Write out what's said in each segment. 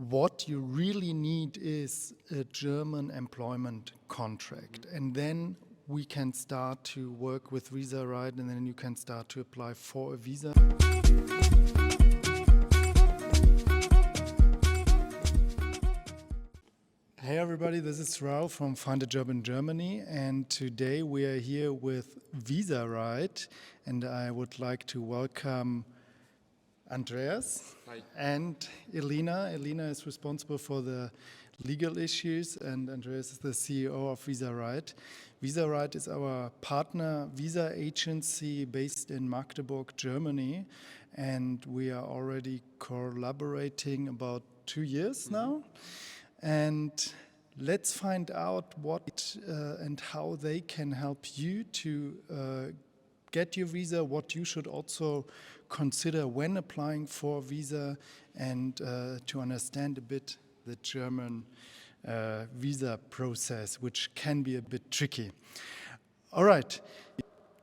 what you really need is a German employment contract. And then we can start to work with VISARIGHT, and then you can start to apply for a visa. Hey everybody, this is Raoul from Find a Job in Germany, and today we are here with VISARIGHT, and I would like to welcome Andreas. Hi. And Elena. Elena is responsible for the legal issues, and Andreas is the CEO of VISARIGHT. VISARIGHT is our partner visa agency based in Magdeburg, Germany, and we are already collaborating about 2 years now. And let's find out what and how they can help you to get your visa, what you should also consider when applying for a visa, and to understand a bit the German visa process, which can be a bit tricky. All right.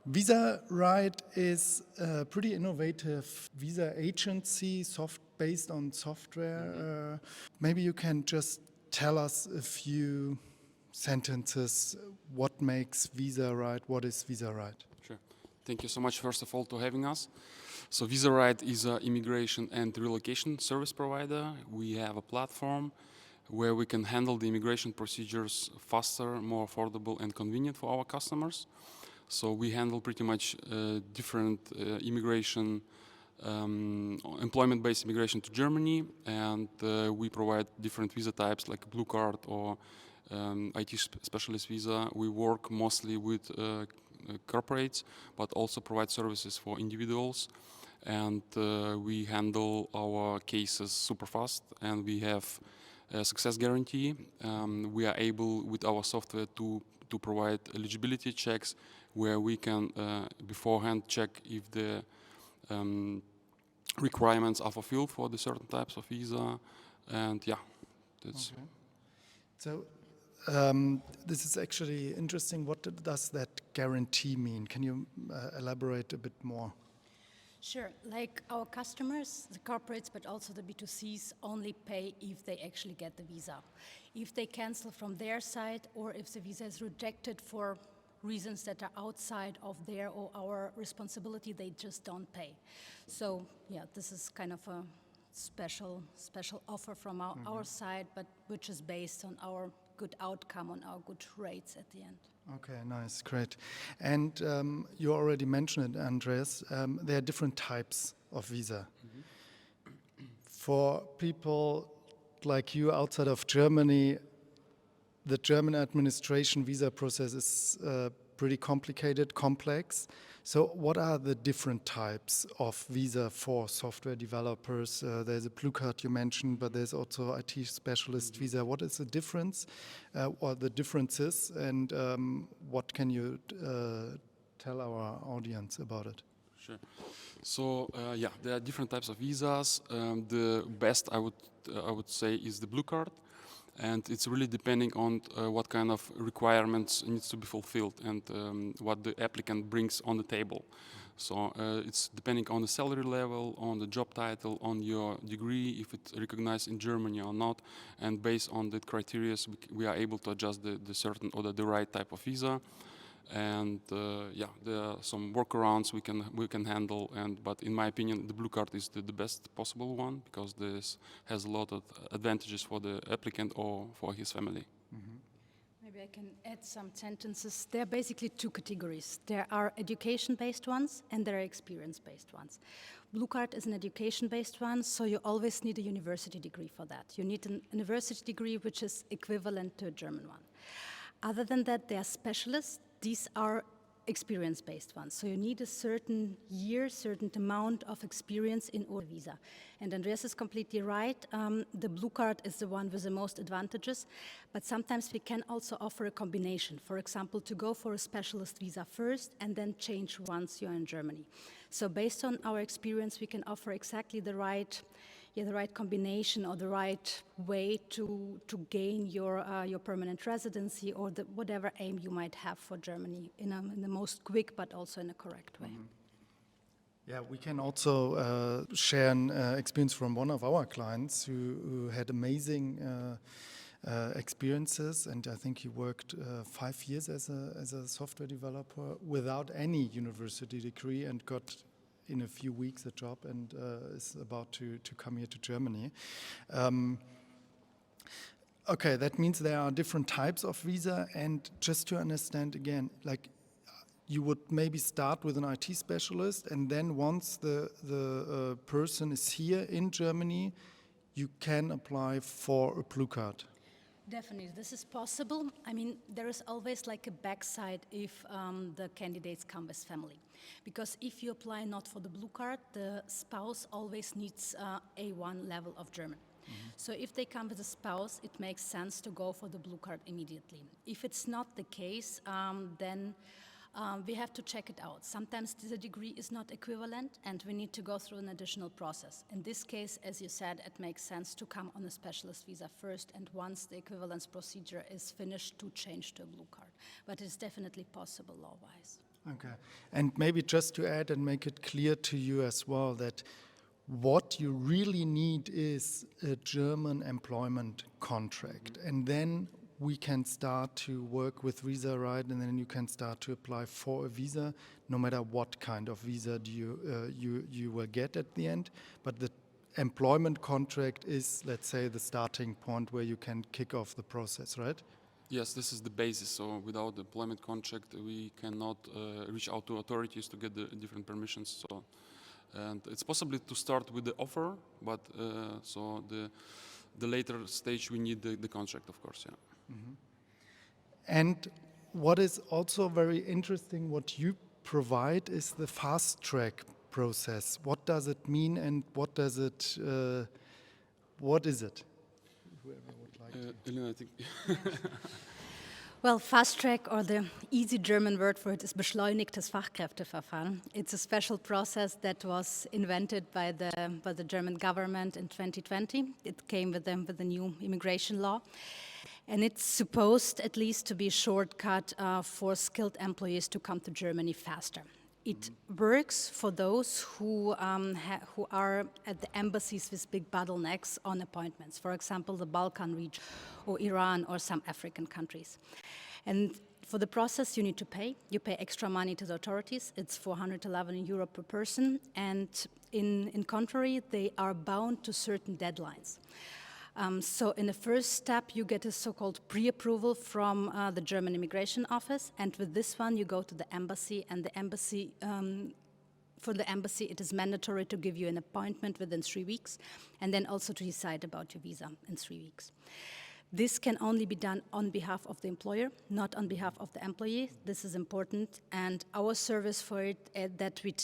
VISARIGHT is a pretty innovative visa agency based on software. Maybe you can just tell us a few sentences. What makes VISARIGHT? What is VISARIGHT? Sure. Thank you so much, first of all, for having us. So VISARIGHT is an immigration and relocation service provider. We have a platform where we can handle the immigration procedures faster, more affordable, and convenient for our customers. So we handle pretty much different employment-based immigration to Germany, and we provide different visa types like blue card or IT specialist visa. We work mostly with corporates, but also provide services for individuals, and we handle our cases super fast, and we have a success guarantee. We are able with our software to provide eligibility checks where we can beforehand check if the requirements are fulfilled for the certain types of visa, and yeah, that's. Okay. So this is actually interesting. What does that guarantee mean? Can you elaborate a bit more? Sure. Like our customers, the corporates, but also the B2Cs only pay if they actually get the visa. If they cancel from their side, or if the visa is rejected for reasons that are outside of their or our responsibility, they just don't pay. So yeah, this is kind of a special offer from our side, but which is based on our good outcome, on our good rates at the end. Okay, nice, great. And you already mentioned it, Andreas. There are different types of visa. For people like you outside of Germany, the German administration visa process is pretty complicated, complex. So what are the different types of visa for software developers? There's a blue card you mentioned, but there's also IT specialist visa. What is the difference or the differences, and what can you tell our audience about it? Sure. So yeah, there are different types of visas. The best I would say is the blue card. And it's really depending on what kind of requirements needs to be fulfilled and what the applicant brings on the table. So it's depending on the salary level, on the job title, on your degree, if it's recognized in Germany or not. And based on the criteria, we are able to adjust the certain or the right type of visa. And yeah, there are some workarounds we can handle, but in my opinion, the blue card is the best possible one, because this has a lot of advantages for the applicant or for his family. Maybe I can add some sentences. There are basically two categories. There are education-based ones and there are experience-based ones. Blue card is an education-based one, so you always need a university degree for that. You need a university degree which is equivalent to a German one. Other than that, there are specialists. These are experience-based ones. So you need a certain year, certain amount of experience in order visa. And Andreas is completely right. The blue card is the one with the most advantages, but sometimes we can also offer a combination. For example, to go for a specialist visa first and then change once you're in Germany. So based on our experience, we can offer exactly the right combination or the right way to gain your permanent residency or whatever aim you might have for Germany in the most quick but also in a correct way. Yeah, we can also share an experience from one of our clients who had amazing experiences, and I think he worked 5 years as a software developer without any university degree and got in a few weeks a job and is about to come here to Germany. Okay, that means there are different types of visa, and just to understand again, like you would maybe start with an IT specialist, and then once the person is here in Germany, you can apply for a blue card. Definitely, this is possible. I mean, there is always like a backside if the candidates come with family. Because if you apply not for the blue card, the spouse always needs A1 level of German. So if they come with a spouse, it makes sense to go for the blue card immediately. If it's not the case, then we have to check it out. Sometimes the degree is not equivalent and we need to go through an additional process. In this case, as you said, it makes sense to come on a specialist visa first, and once the equivalence procedure is finished, to change to a blue card. But it's definitely possible law-wise. Okay, and maybe just to add and make it clear to you as well that what you really need is a German employment contract, and then we can start to work with VISARIGHT, and then you can start to apply for a visa, no matter what kind of visa you will get at the end. But the employment contract is, let's say, the starting point where you can kick off the process, right? Yes, this is the basis. So without the employment contract, we cannot reach out to authorities to get the different permissions. So, and it's possible to start with the offer, but so the later stage we need the contract, of course. Yeah. Mm-hmm. And what is also very interesting, what you provide, is the fast track process. What does it mean, and what is it? Whoever would like to. Elena, I think. Well, fast track, or the easy German word for it, is beschleunigtes Fachkräfteverfahren. It's a special process that was invented by the German government in 2020. It came with the new immigration law. And it's supposed, at least, to be a shortcut for skilled employees to come to Germany faster. It works for those who are at the embassies with big bottlenecks on appointments, for example, the Balkan region or Iran or some African countries. And for the process, you need to pay. You pay extra money to the authorities. It's 411 euro per person. And in contrary, they are bound to certain deadlines. So in the first step, you get a so-called pre-approval from the German immigration office, and with this one, you go to the embassy, and the embassy, for the embassy, it is mandatory to give you an appointment within 3 weeks, and then also to decide about your visa in 3 weeks. This can only be done on behalf of the employer, not on behalf of the employee. This is important, and our service for it that we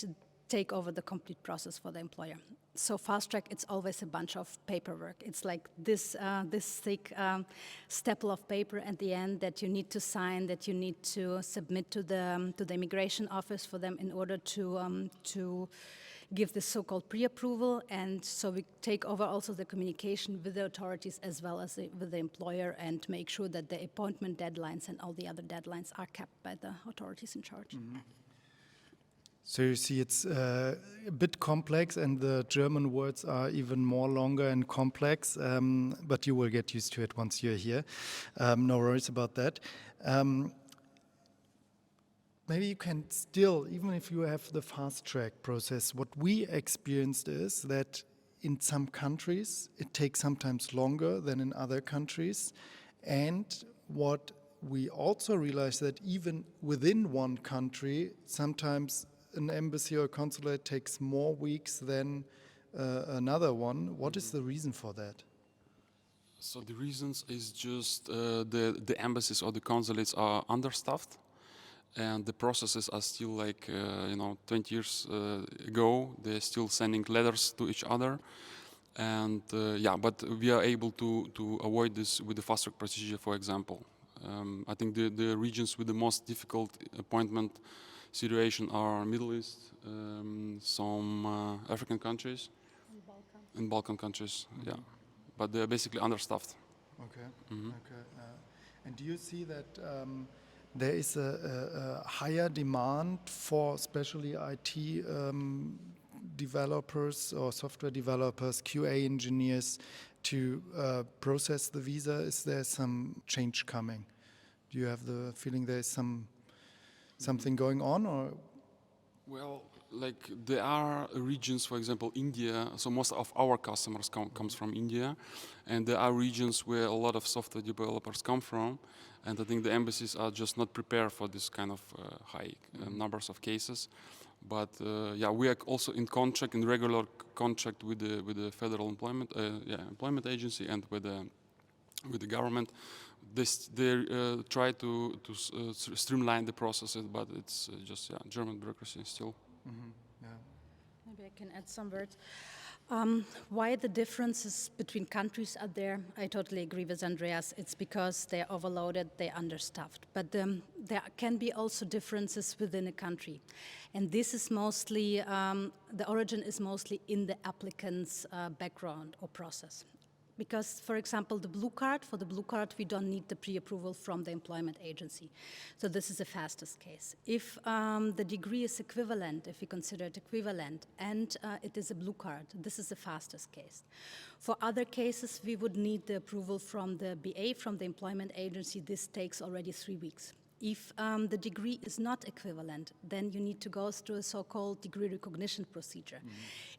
take over the complete process for the employer. So fast track, it's always a bunch of paperwork. It's like this thick staple of paper at the end that you need to sign, that you need to submit to the immigration office for them in order to give the so-called pre-approval. And so we take over also the communication with the authorities as well as with the employer, and make sure that the appointment deadlines and all the other deadlines are kept by the authorities in charge. Mm-hmm. So you see, it's a bit complex, and the German words are even more longer and complex, but you will get used to it once you're here. No worries about that. Maybe you can still, even if you have the fast track process, what we experienced is that in some countries it takes sometimes longer than in other countries. And what we also realized, that even within one country, sometimes an embassy or a consulate takes more weeks than another one. What is the reason for that? So the reasons is just the embassies or the consulates are understaffed, and the processes are still like 20 years ago. They're still sending letters to each other, and but we are able to avoid this with the fast track procedure. For example, I think the regions with the most difficult appointment situation are Middle East, some African countries, and Balkan countries. Mm-hmm. Yeah, but they're basically understaffed. Okay. Mm-hmm. Okay. And do you see that there is a higher demand for especially IT developers or software developers, QA engineers to process the visa? Is there some change coming? Do you have the feeling there's something going on, or? Well, like there are regions, for example, India. So most of our customers comes from India, and there are regions where a lot of software developers come from, and I think the embassies are just not prepared for this kind of high numbers of cases. But yeah, we are also in regular contract with the federal employment agency and with the government. They try to streamline the processes, but it's just German bureaucracy still. Yeah. Maybe I can add some words. Why the differences between countries are there, I totally agree with Andreas. It's because they're overloaded, they're understaffed. But there can be also differences within a country. And this is mostly, the origin is mostly in the applicant's background or process. Because, for example, for the blue card, we don't need the pre-approval from the employment agency. So this is the fastest case. If the degree is equivalent, if we consider it equivalent, and it is a blue card, this is the fastest case. For other cases, we would need the approval from the BA, from the employment agency. This takes already 3 weeks. If the degree is not equivalent, then you need to go through a so-called degree recognition procedure.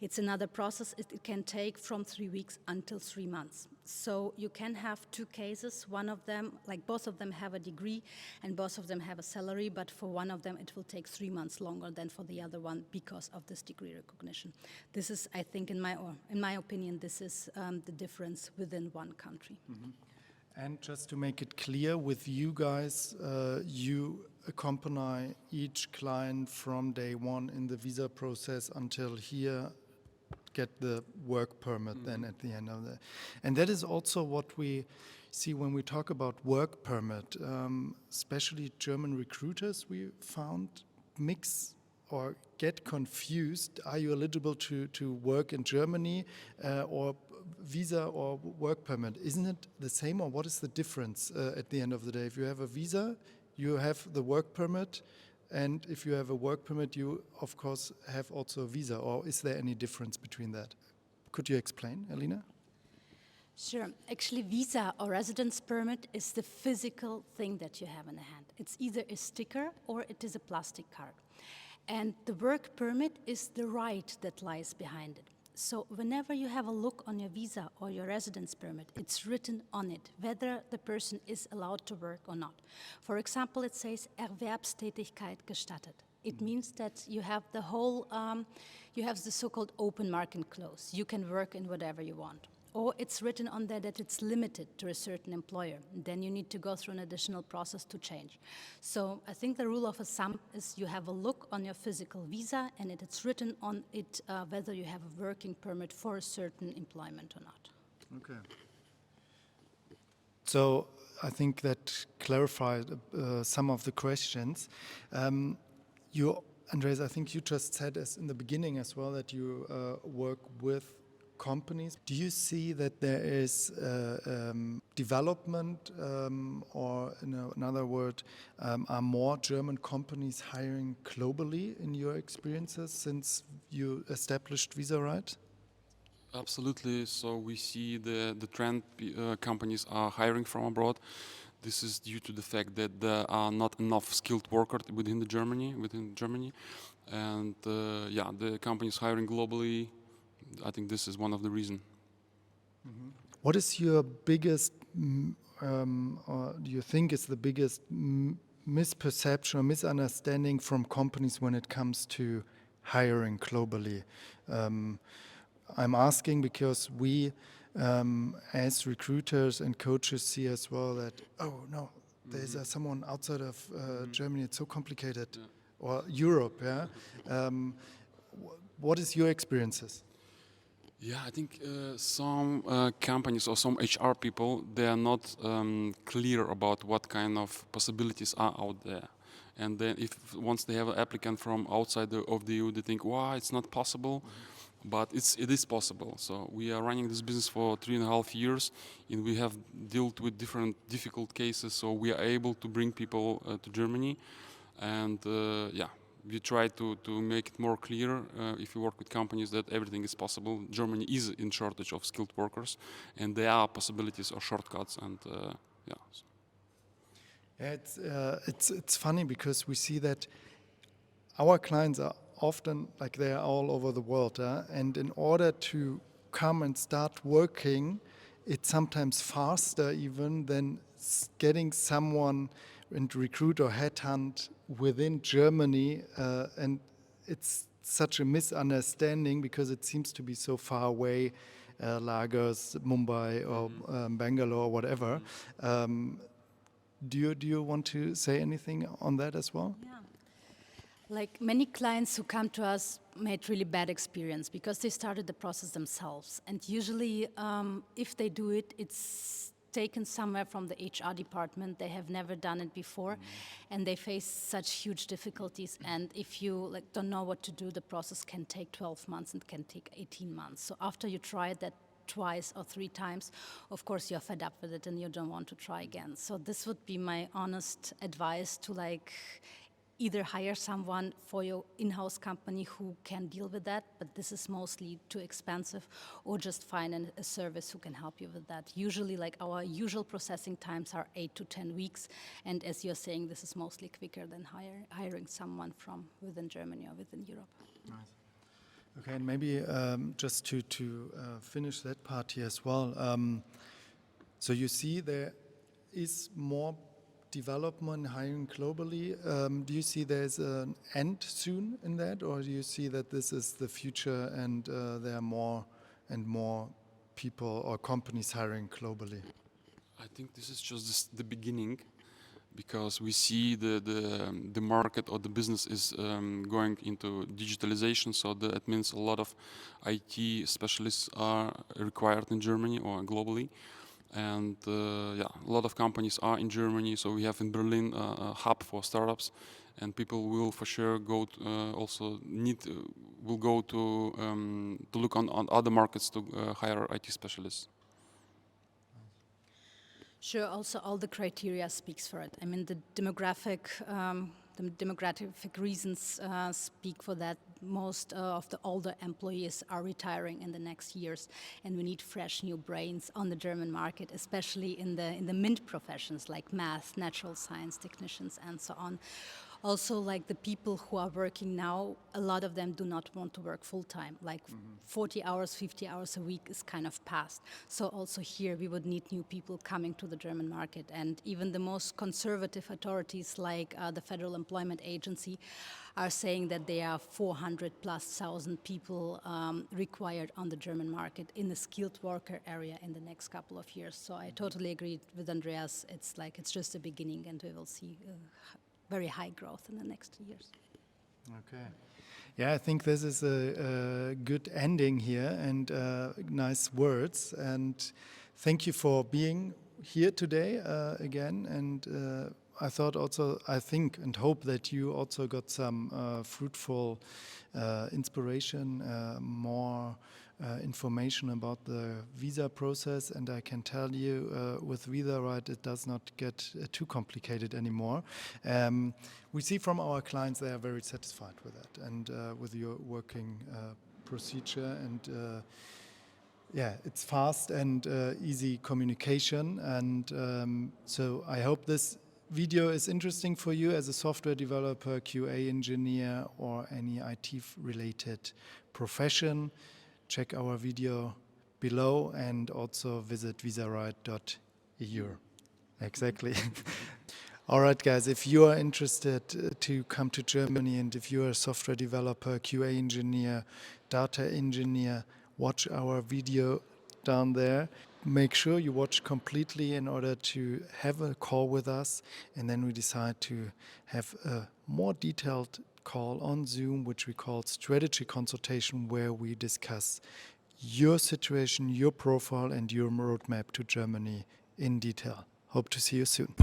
It's another process. It can take from 3 weeks until 3 months. So you can have 2 cases. One of them, like both of them have a degree and both of them have a salary, but for one of them it will take 3 months longer than for the other one because of this degree recognition. This is, I think, in my opinion, this is the difference within one country. And just to make it clear, with you guys, you accompany each client from day one in the visa process until here, get the work permit then at the end of the. And that is also what we see when we talk about work permit, especially German recruiters we found mix or get confused. Are you eligible to work in Germany or visa or work permit? Isn't it the same, or what is the difference at the end of the day? If you have a visa, you have the work permit, and if you have a work permit, you of course have also a visa, or is there any difference between that? Could you explain, Alina? Sure. Actually, visa or residence permit is the physical thing that you have in the hand. It's either a sticker or it is a plastic card. And the work permit is the right that lies behind it. So whenever you have a look on your visa or your residence permit, it's written on it whether the person is allowed to work or not. For example, it says Erwerbstätigkeit gestattet. It means that you have the whole, you have the so-called open market clause. You can work in whatever you want. Or it's written on there that it's limited to a certain employer. Then you need to go through an additional process to change. So I think the rule of thumb is you have a look on your physical visa and it's written on it whether you have a working permit for a certain employment or not. Okay. So I think that clarified some of the questions. Andreas, I think you just said in the beginning as well that you work with companies. Do you see that there is development, or in other words, are more German companies hiring globally in your experiences since you established VISARIGHT? Absolutely. So we see the trend companies are hiring from abroad. This is due to the fact that there are not enough skilled workers within Germany, and the companies hiring globally. I think this is one of the reasons. Mm-hmm. What is your biggest, or do you think is the biggest misperception or misunderstanding from companies when it comes to hiring globally? I'm asking because we, as recruiters and coaches, see as well that, oh no, there's someone outside of Germany, it's so complicated, or Europe, yeah? What is your experiences? Yeah, I think some companies or some HR people, they are not clear about what kind of possibilities are out there. And then once they have an applicant from outside of the EU, they think, wow, it's not possible. But it is possible. So we are running this business for 3.5 years, and we have dealt with different difficult cases. So we are able to bring people to Germany, and we try to make it more clear if you work with companies that everything is possible. Germany is in shortage of skilled workers, and there are possibilities or shortcuts. And yeah. Yeah, it's funny because we see that our clients are often like they are all over the world, and in order to come and start working, it's sometimes faster even than getting someone and recruit or headhunt within Germany, and it's such a misunderstanding because it seems to be so far away, Lagos, Mumbai, or Bangalore, or whatever. Do you want to say anything on that as well? Yeah. Like many clients who come to us made really bad experience because they started the process themselves. And usually, if they do it, it's taken somewhere from the HR department. They have never done it before, and they face such huge difficulties. And if you don't know what to do, the process can take 12 months and can take 18 months. So after you try that twice or 3 times, of course you're fed up with it and you don't want to try again. So this would be my honest advice to either hire someone for your in-house company who can deal with that, but this is mostly too expensive, or just find a service who can help you with that. Usually, our usual processing times are 8 to 10 weeks, and as you're saying, this is mostly quicker than hiring someone from within Germany or within Europe. Nice. Okay, and maybe just to finish that part here as well. So you see there is more development hiring globally. Do you see there's an end soon in that, or do you see that this is the future and there are more and more people or companies hiring globally? I think this is just the beginning, because we see the market or the business is going into digitalization. So that means a lot of IT specialists are required in Germany or globally. And a lot of companies are in Germany. So we have in Berlin a hub for startups, and people will for sure go will go to look on other markets to hire IT specialists. Sure, also all the criteria speaks for it. I mean, the demographic reasons speak for that. Most of the older employees are retiring in the next years, and we need fresh new brains on the German market, especially in the MINT professions like math, natural science technicians, and so on. Also, the people who are working now, a lot of them do not want to work full-time. 40 hours, 50 hours a week is kind of past. So also here we would need new people coming to the German market. And even the most conservative authorities like the Federal Employment Agency are saying that there are 400,000+ people required on the German market in the skilled worker area in the next couple of years. So I totally agree with Andreas. It's just the beginning, and we will see very high growth in the next years. Okay. Yeah, I think this is a good ending here, and nice words. And thank you for being here today again. And I think and hope that you also got some fruitful inspiration, more information about the visa process. And I can tell you with VISARIGHT, it does not get too complicated anymore. We see from our clients they are very satisfied with that and with your working procedure. And it's fast and easy communication. And so I hope this video is interesting for you as a software developer, QA engineer, or any IT-related profession. Check our video below and also visit visaright.eu. Exactly. All right, guys, if you are interested to come to Germany, and if you're a software developer, QA engineer, data engineer, watch our video down there. Make sure you watch completely in order to have a call with us, and then we decide to have a more detailed call on Zoom, which we call strategy consultation, where we discuss your situation, your profile, and your roadmap to Germany in detail. Hope to see you soon.